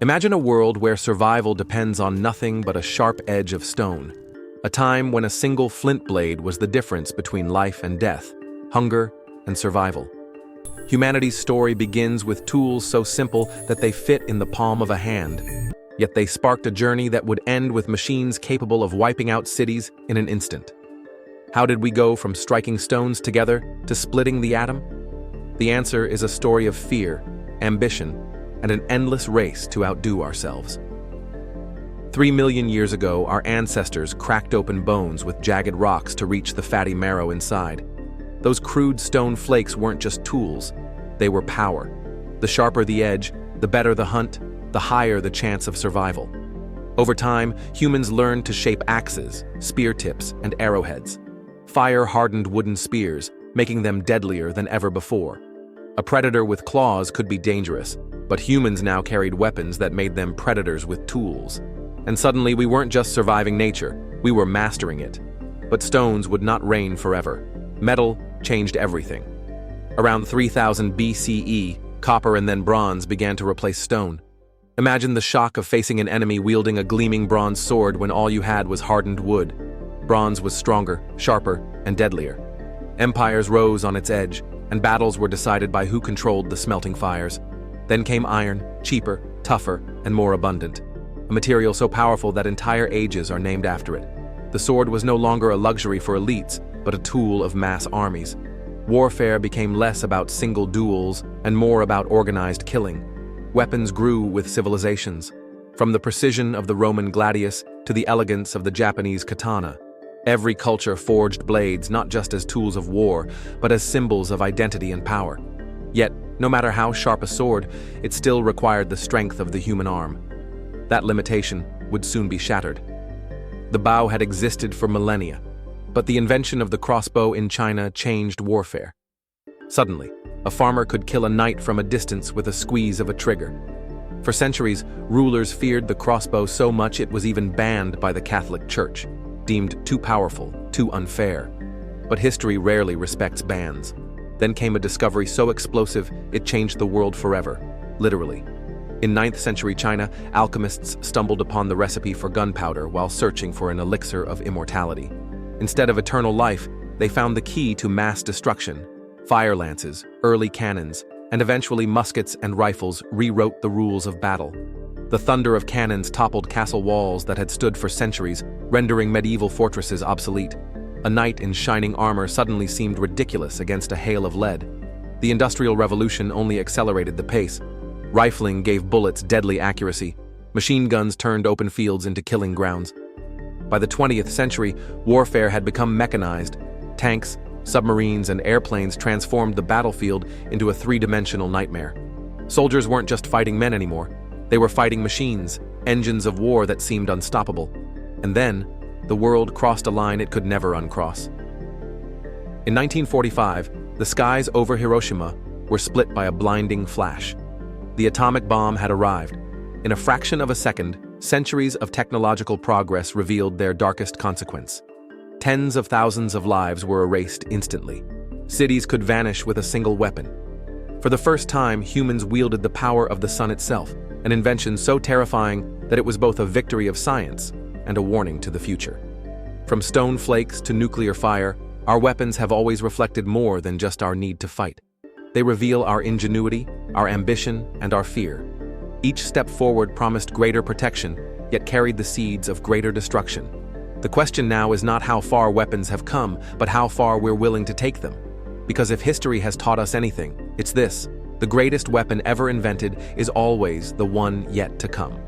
Imagine a world where survival depends on nothing but a sharp edge of stone. A time when a single flint blade was the difference between life and death, hunger and survival. Humanity's story begins with tools so simple that they fit in the palm of a hand. Yet they sparked a journey that would end with machines capable of wiping out cities in an instant. How did we go from striking stones together to splitting the atom? The answer is a story of fear, ambition, and an endless race to outdo ourselves. 3 million years ago, our ancestors cracked open bones with jagged rocks to reach the fatty marrow inside. Those crude stone flakes weren't just tools, they were power. The sharper the edge, the better the hunt, the higher the chance of survival. Over time, humans learned to shape axes, spear tips, and arrowheads. Fire-hardened wooden spears, making them deadlier than ever before. A predator with claws could be dangerous, but humans now carried weapons that made them predators with tools. And suddenly we weren't just surviving nature, we were mastering it. But stones would not reign forever. Metal changed everything. Around 3000 BCE, copper and then bronze began to replace stone. Imagine the shock of facing an enemy wielding a gleaming bronze sword when all you had was hardened wood. Bronze was stronger, sharper, and deadlier. Empires rose on its edge, and battles were decided by who controlled the smelting fires. Then came iron, cheaper, tougher, and more abundant. A material so powerful that entire ages are named after it. The sword was no longer a luxury for elites, but a tool of mass armies. Warfare became less about single duels and more about organized killing. Weapons grew with civilizations, from the precision of the Roman gladius to the elegance of the Japanese katana. Every culture forged blades not just as tools of war, but as symbols of identity and power. Yet, no matter how sharp a sword, it still required the strength of the human arm. That limitation would soon be shattered. The bow had existed for millennia, but the invention of the crossbow in China changed warfare. Suddenly, a farmer could kill a knight from a distance with a squeeze of a trigger. For centuries, rulers feared the crossbow so much it was even banned by the Catholic Church, deemed too powerful, too unfair. But history rarely respects bans. Then came a discovery so explosive it changed the world forever, literally. In 9th century China, alchemists stumbled upon the recipe for gunpowder while searching for an elixir of immortality. Instead of eternal life, they found the key to mass destruction. Fire lances, early cannons, and eventually muskets and rifles rewrote the rules of battle. The thunder of cannons toppled castle walls that had stood for centuries, rendering medieval fortresses obsolete. A knight in shining armor suddenly seemed ridiculous against a hail of lead. The Industrial Revolution only accelerated the pace. Rifling gave bullets deadly accuracy. Machine guns turned open fields into killing grounds. By the 20th century, warfare had become mechanized. Tanks, submarines, and airplanes transformed the battlefield into a three-dimensional nightmare. Soldiers weren't just fighting men anymore. They were fighting machines, engines of war that seemed unstoppable. And then, the world crossed a line it could never uncross. In 1945, the skies over Hiroshima were split by a blinding flash. The atomic bomb had arrived. In a fraction of a second, centuries of technological progress revealed their darkest consequence. Tens of thousands of lives were erased instantly. Cities could vanish with a single weapon. For the first time, humans wielded the power of the sun itself, an invention so terrifying that it was both a victory of science and a warning to the future. From stone flakes to nuclear fire, our weapons have always reflected more than just our need to fight. They reveal our ingenuity, our ambition, and our fear. Each step forward promised greater protection, yet carried the seeds of greater destruction. The question now is not how far weapons have come, but how far we're willing to take them. Because if history has taught us anything, it's this: the greatest weapon ever invented is always the one yet to come.